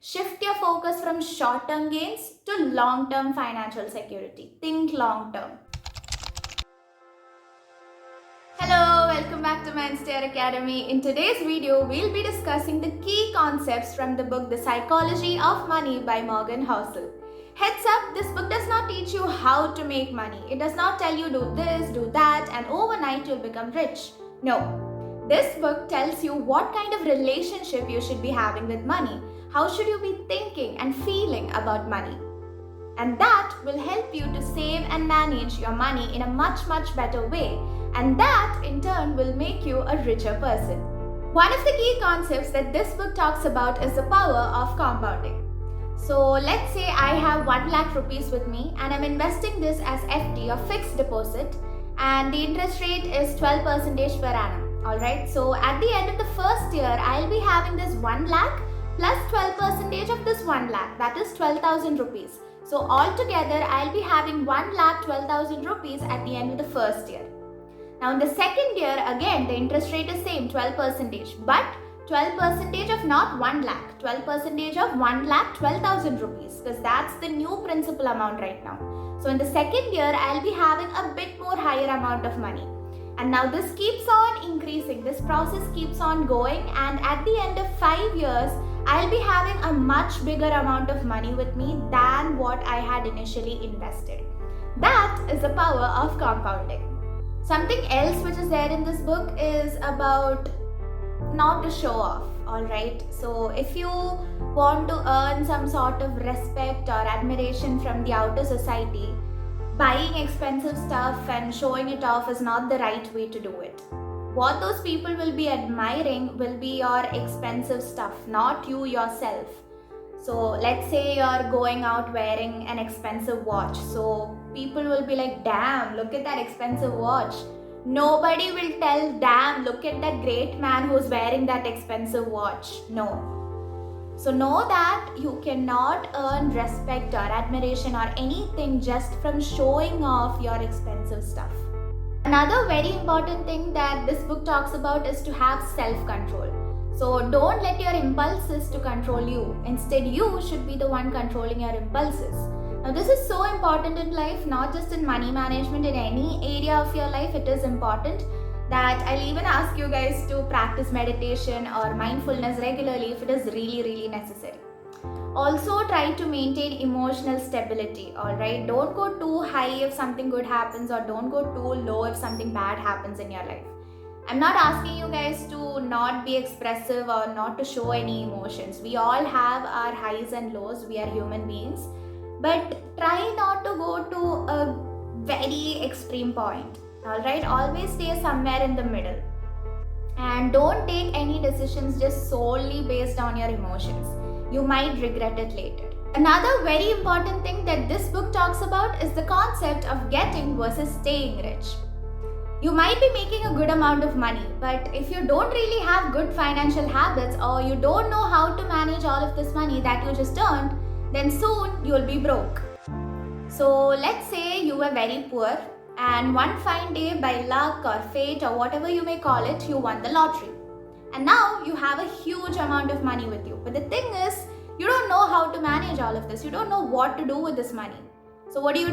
Shift your focus from short-term gains to long-term financial security. Think long-term. Hello, welcome back to MSA Academy. In today's video, we'll be discussing the key concepts from the book The Psychology of Money by Morgan Housel. Heads up, this book does not teach you how to make money. It does not tell you do this, do that, and overnight you'll become rich. No. This book tells you what kind of relationship you should be having with money. How should you be thinking and feeling about money? And that will help you to save and manage your money in a much better way. And that in turn will make you a richer person. One of the key concepts that this book talks about is the power of compounding. So let's say I have 1 lakh rupees with me and I'm investing this as FD or fixed deposit, and the interest rate is 12% per annum. Alright, so at the end of the first year, I'll be having this 1 lakh plus 12% of this 1 lakh, that is 12,000 rupees. So altogether, I'll be having 1 lakh 12,000 rupees at the end of the first year. Now in the second year, again, the interest rate is same, 12%, but 12% of not 1 lakh, 12% of 1 lakh 12,000 rupees, because that's the new principal amount right now. So in the second year, I'll be having a bit more higher amount of money. And now this keeps on increasing, this process keeps on going, and at the end of 5 years, I'll be having a much bigger amount of money with me than what I had initially invested. That is the power of compounding. Something else which is there in this book is about not to show off, alright? So if you want to earn some sort of respect or admiration from the outer society, buying expensive stuff and showing it off is not the right way to do it. What those people will be admiring will be your expensive stuff, not you yourself. So let's say you're going out wearing an expensive watch. So people will be like, damn, look at that expensive watch. Nobody will tell, damn, look at that great man who's wearing that expensive watch. No. So know that you cannot earn respect or admiration or anything just from showing off your expensive stuff. Another very important thing that this book talks about is to have self-control. So don't let your impulses to control you. Instead, you should be the one controlling your impulses. Now this is so important in life, not just in money management, in any area of your life it is important, that I'll even ask you guys to practice meditation or mindfulness regularly if it is really necessary. Also try to maintain emotional stability, alright? Don't go too high if something good happens, or don't go too low if something bad happens in your life. I'm not asking you guys to not be expressive or not to show any emotions. We all have our highs and lows, we are human beings. But try not to go to a very extreme point. Alright, always stay somewhere in the middle. And don't take any decisions just solely based on your emotions. You might regret it later. Another very important thing that this book talks about is the concept of getting versus staying rich. You might be making a good amount of money, but if you don't really have good financial habits, or you don't know how to manage all of this money that you just earned, then soon you'll be broke. So let's say you were very poor, and one fine day, by luck or fate or whatever you may call it, you won the lottery. And now you have a huge amount of money with you. But the thing is, you don't know how to manage all of this. You don't know what to do with this money. So what do?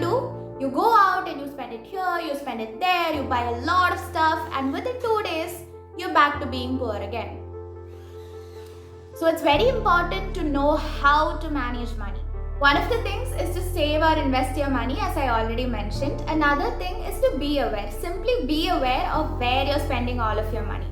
You go out and you spend it here, you spend it there, you buy a lot of stuff, and within 2 days, you're back to being poor again. So it's very important to know how to manage money. One of the things is to save or invest your money, as I already mentioned. Another thing is to be aware. Simply be aware of where you're spending all of your money.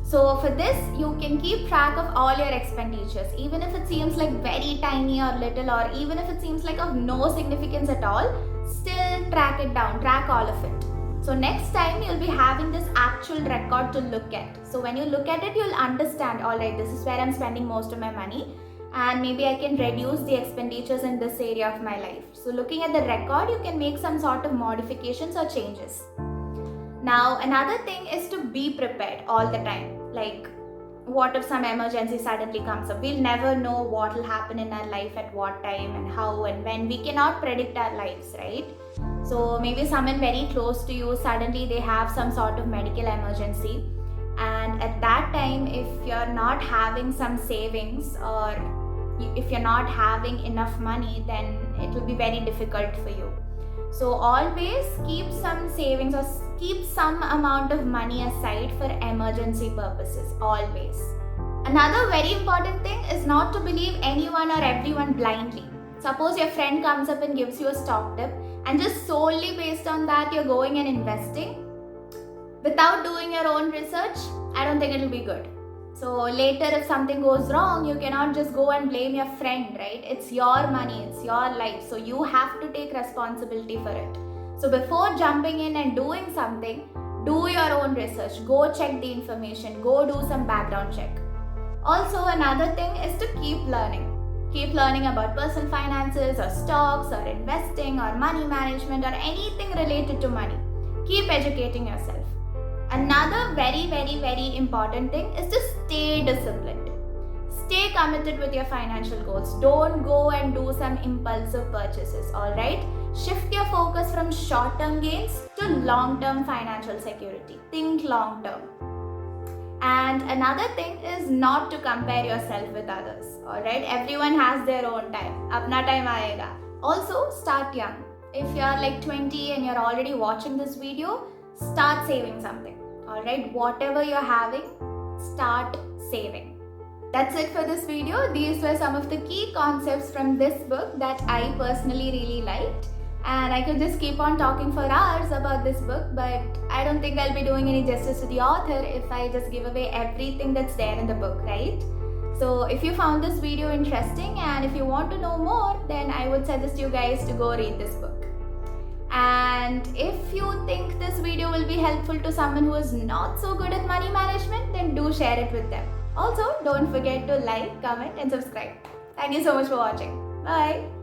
So for this, you can keep track of all your expenditures, even if it seems like very tiny or little, or even if it seems like of no significance at all, still track it down, track all of it. So next time you'll be having this actual record to look at. So when you look at it, you'll understand, alright, this is where I'm spending most of my money, and maybe I can reduce the expenditures in this area of my life. So looking at the record, you can make some sort of modifications or changes. Now another thing is to be prepared all the time. Like, what if some emergency suddenly comes up? We'll never know what will happen in our life at what time and how and when. We cannot predict our lives, right? So maybe someone very close to you, suddenly they have some sort of medical emergency, and at that time, if you're not having some savings or if you're not having enough money, then it will be very difficult for you. So always keep some savings or keep some amount of money aside for emergency purposes, always. Another very important thing is not to believe anyone or everyone blindly. Suppose your friend comes up and gives you a stock tip, and just solely based on that you're going and investing without doing your own research. I don't think it'll be good. So later if something goes wrong, you cannot just go and blame your friend, right? It's your money, it's your life, so you have to take responsibility for it. So before jumping in and doing something, do your own research, go check the information, go do some background check. Also, another thing is to keep learning. Keep learning about personal finances or stocks or investing or money management or anything related to money. Keep educating yourself. Another very important thing is to stay disciplined. Stay committed with your financial goals. Don't go and do some impulsive purchases, alright? Shift your focus from short-term gains to long-term financial security. Think long-term. And another thing is not to compare yourself with others, alright? Everyone has their own time. Apna time aayega. Also, start young. If you are like 20 and you're already watching this video, start saving something, alright? Whatever you're having, start saving. That's it for this video. These were some of the key concepts from this book that I personally really liked. And I could just keep on talking for hours about this book, but I don't think I'll be doing any justice to the author if I just give away everything that's there in the book, right? So if you found this video interesting and if you want to know more, then I would suggest you guys to go read this book. And if you think this video will be helpful to someone who is not so good at money management, then do share it with them. Also, don't forget to like, comment and subscribe. Thank you so much for watching. Bye.